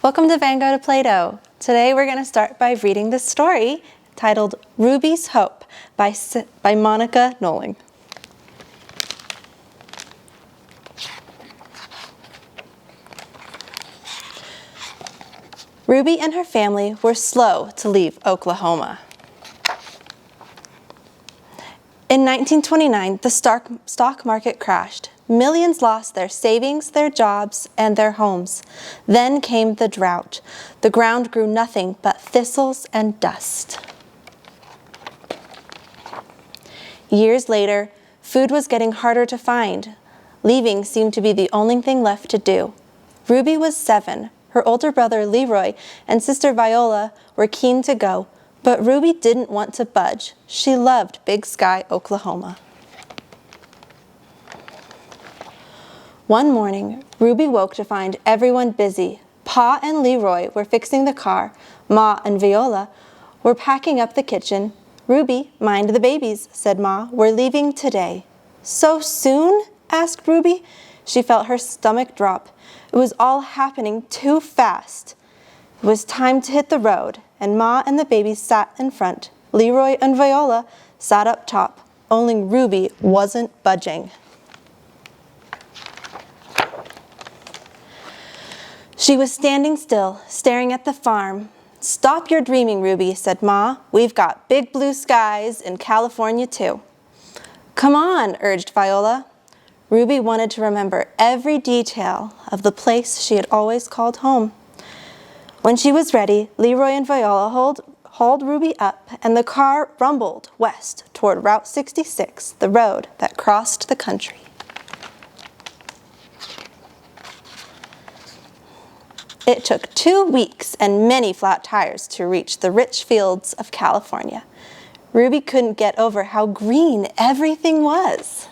Welcome to Van Gogh to Playdough. Today we're going to start by reading the story titled Ruby's Hope by Monica Noling. Ruby and her family were slow to leave Oklahoma. In 1929, the stock market crashed. Millions lost their savings, their jobs, and their homes. Then came the drought. The ground grew nothing but thistles and dust. Years later, food was getting harder to find. Leaving seemed to be the only thing left to do. Ruby was 7. Her older brother Leroy and sister Viola were keen to go, but Ruby didn't want to budge. She loved Big Sky, Oklahoma. One morning, Ruby woke to find everyone busy. Pa and Leroy were fixing the car. Ma and Viola were packing up the kitchen. "Ruby, mind the babies," said Ma. "We're leaving today." "So soon?" asked Ruby. She felt her stomach drop. It was all happening too fast. It was time to hit the road, and Ma and the babies sat in front. Leroy and Viola sat up top. Only Ruby wasn't budging. She was standing still, staring at the farm. "Stop your dreaming, Ruby," said Ma. "We've got big blue skies in California too." "Come on," urged Viola. Ruby wanted to remember every detail of the place she had always called home. When she was ready, Leroy and Viola hauled Ruby up, and the car rumbled west toward Route 66, the road that crossed the country. It took 2 weeks and many flat tires to reach the rich fields of California. Ruby couldn't get over how green everything was.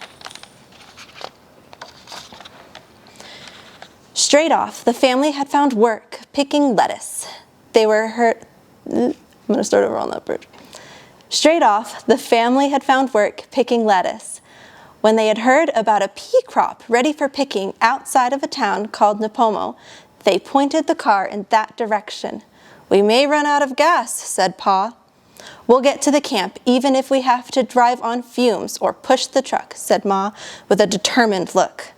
Straight off, the family had found work picking lettuce. Straight off, the family had found work picking lettuce when they had heard about a pea crop ready for picking outside of a town called Nipomo. They pointed the car in that direction. "We may run out of gas," said Pa. "We'll get to the camp even if we have to drive on fumes or push the truck," said Ma with a determined look.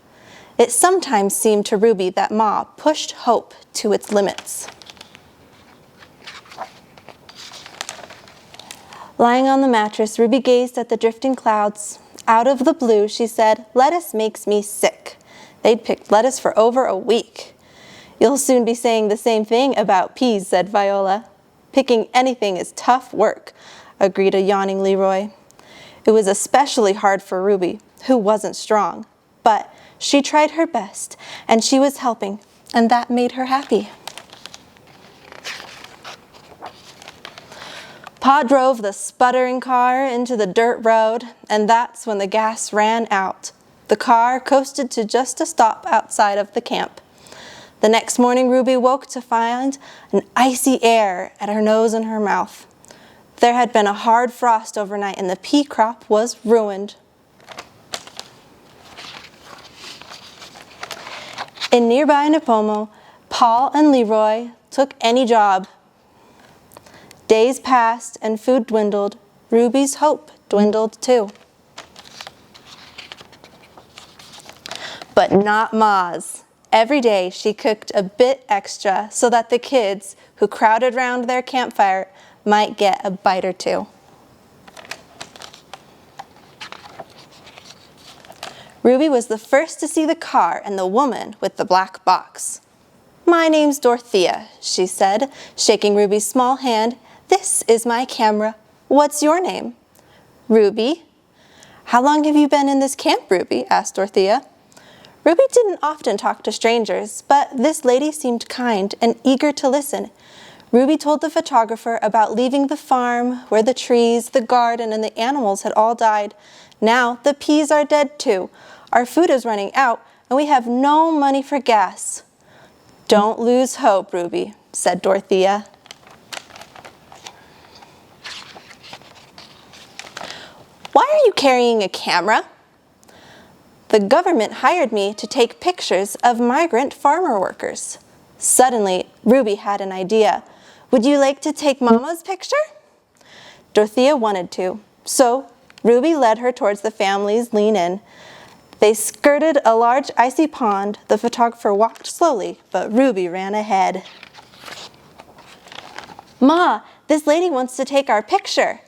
It sometimes seemed to Ruby that Ma pushed hope to its limits. Lying on the mattress, Ruby gazed at the drifting clouds. Out of the blue, she said, "Lettuce makes me sick." They'd picked lettuce for over a week. "You'll soon be saying the same thing about peas," said Viola. "Picking anything is tough work," agreed a yawning Leroy. It was especially hard for Ruby, who wasn't strong. But she tried her best, and she was helping, and that made her happy. Pa drove the sputtering car into the dirt road, and that's when the gas ran out. The car coasted to just a stop outside of the camp. The next morning, Ruby woke to find an icy air at her nose and her mouth. There had been a hard frost overnight, and the pea crop was ruined. In nearby Nipomo, Paul and Leroy took any job. Days passed and food dwindled. Ruby's hope dwindled too. But not Ma's. Every day she cooked a bit extra so that the kids who crowded round their campfire might get a bite or two. Ruby was the first to see the car and the woman with the black box. "My name's Dorothea," she said, shaking Ruby's small hand. "This is my camera. What's your name?" "Ruby." "How long have you been in this camp, Ruby?" asked Dorothea. Ruby didn't often talk to strangers, but this lady seemed kind and eager to listen. Ruby told the photographer about leaving the farm where the trees, the garden, and the animals had all died. "Now the peas are dead too. Our food is running out, and we have no money for gas." "Don't lose hope, Ruby," said Dorothea. "Why are you carrying a camera?" "The government hired me to take pictures of migrant farmer workers." Suddenly, Ruby had an idea. Would you like to take Mama's picture? Dorothea wanted to, so Ruby led her towards the family's lean-in. They skirted a large icy pond. The photographer walked slowly, but Ruby ran ahead. Ma, this lady wants to take our picture.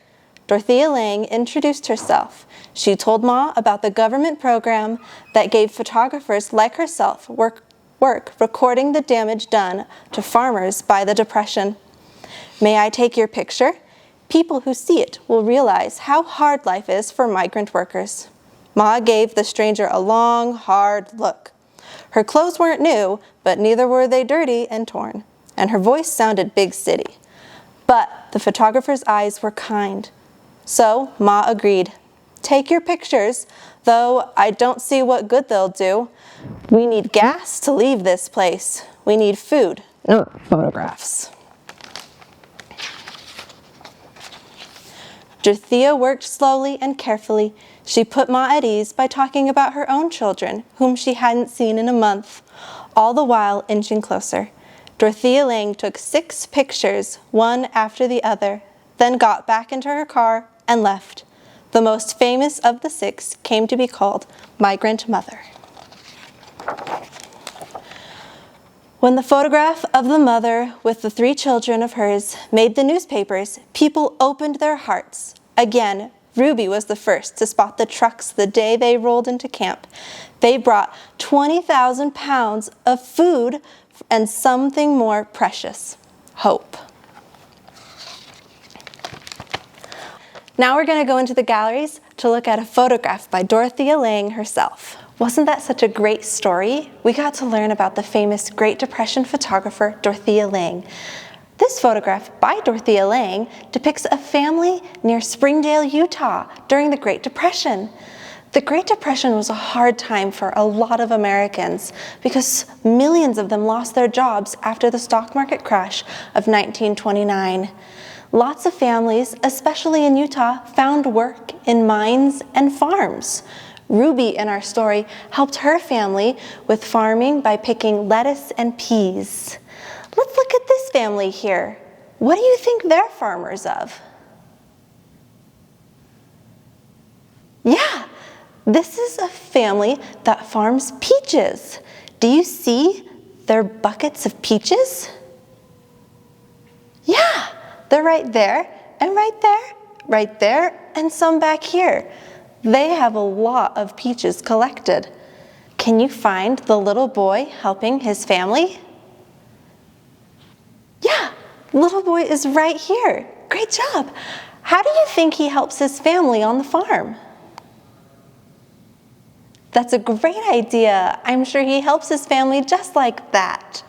Dorothea Lange introduced herself. She told Ma about the government program that gave photographers like herself work recording the damage done to farmers by the Depression. May I take your picture? People who see it will realize how hard life is for migrant workers. Ma gave the stranger a long, hard look. Her clothes weren't new, but neither were they dirty and torn, and her voice sounded big city. But the photographer's eyes were kind. So Ma agreed. Take your pictures, though I don't see what good they'll do. We need gas to leave this place. We need food, not photographs. Dorothea worked slowly and carefully. She put Ma at ease by talking about her own children, whom she hadn't seen in a month, all the while inching closer. Dorothea Lange took 6 pictures, one after the other, then got back into her car and left. The most famous of the 6 came to be called Migrant Mother. When the photograph of the mother with the 3 children of hers made the newspapers, people opened their hearts. Again, Ruby was the first to spot the trucks the day they rolled into camp. They brought 20,000 pounds of food and something more precious, hope. Now we're going to go into the galleries to look at a photograph by Dorothea Lange herself. Wasn't that such a great story? We got to learn about the famous Great Depression photographer Dorothea Lange. This photograph by Dorothea Lange depicts a family near Springdale, Utah during the Great Depression. The Great Depression was a hard time for a lot of Americans because millions of them lost their jobs after the stock market crash of 1929. Lots of families, especially in Utah, found work in mines and farms. Ruby, in our story, helped her family with farming by picking lettuce and peas. Let's look at this family here. What do you think they're farmers of? Yeah, this is a family that farms peaches. Do you see their buckets of peaches? Yeah, they're right there, and right there, and some back here. They have a lot of peaches collected. Can you find the little boy helping his family? Yeah, little boy is right here. Great job. How do you think he helps his family on the farm? That's a great idea. I'm sure he helps his family just like that.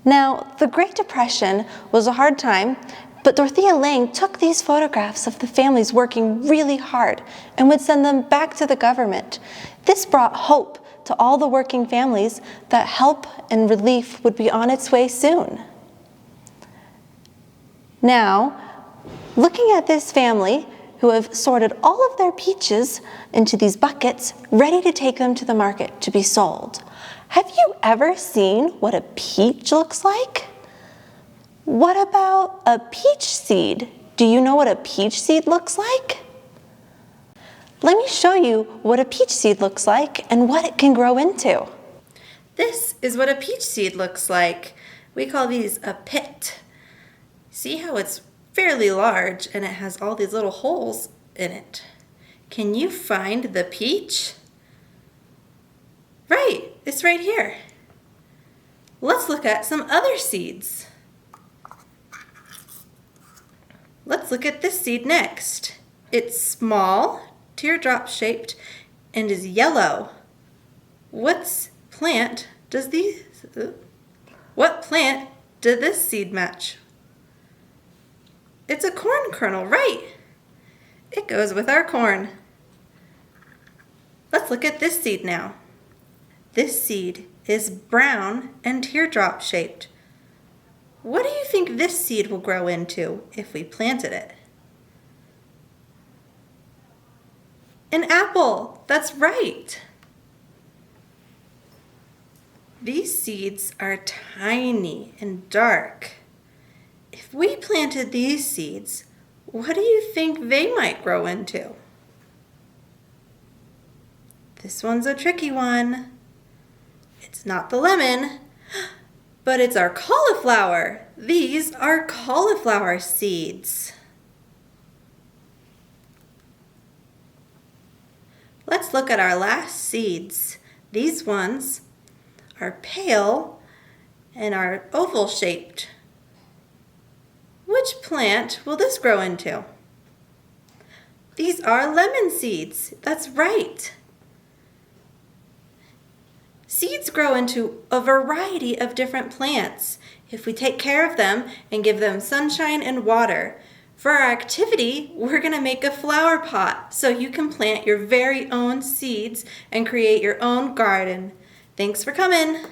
Now, the Great Depression was a hard time, but Dorothea Lange took these photographs of the families working really hard and would send them back to the government. This brought hope to all the working families that help and relief would be on its way soon. Now, looking at this family who have sorted all of their peaches into these buckets, ready to take them to the market to be sold. Have you ever seen what a peach looks like? What about a peach seed? Do you know what a peach seed looks like? Let me show you what a peach seed looks like and what it can grow into. This is what a peach seed looks like. We call these a pit. See how it's fairly large and it has all these little holes in it. Can you find the peach? Right, it's right here. Let's look at some other seeds. Let's look at this seed next. It's small, teardrop shaped, and is yellow. What plant did this seed match? It's a corn kernel, right? It goes with our corn. Let's look at this seed now. This seed is brown and teardrop shaped. What do you think this seed will grow into if we planted it? An apple, that's right. These seeds are tiny and dark. If we planted these seeds, what do you think they might grow into? This one's a tricky one. It's not the lemon, but it's our cauliflower. These are cauliflower seeds. Let's look at our last seeds. These ones are pale and are oval shaped. Which plant will this grow into? These are lemon seeds. That's right. Seeds grow into a variety of different plants if we take care of them and give them sunshine and water. For our activity, we're going to make a flower pot so you can plant your very own seeds and create your own garden. Thanks for coming.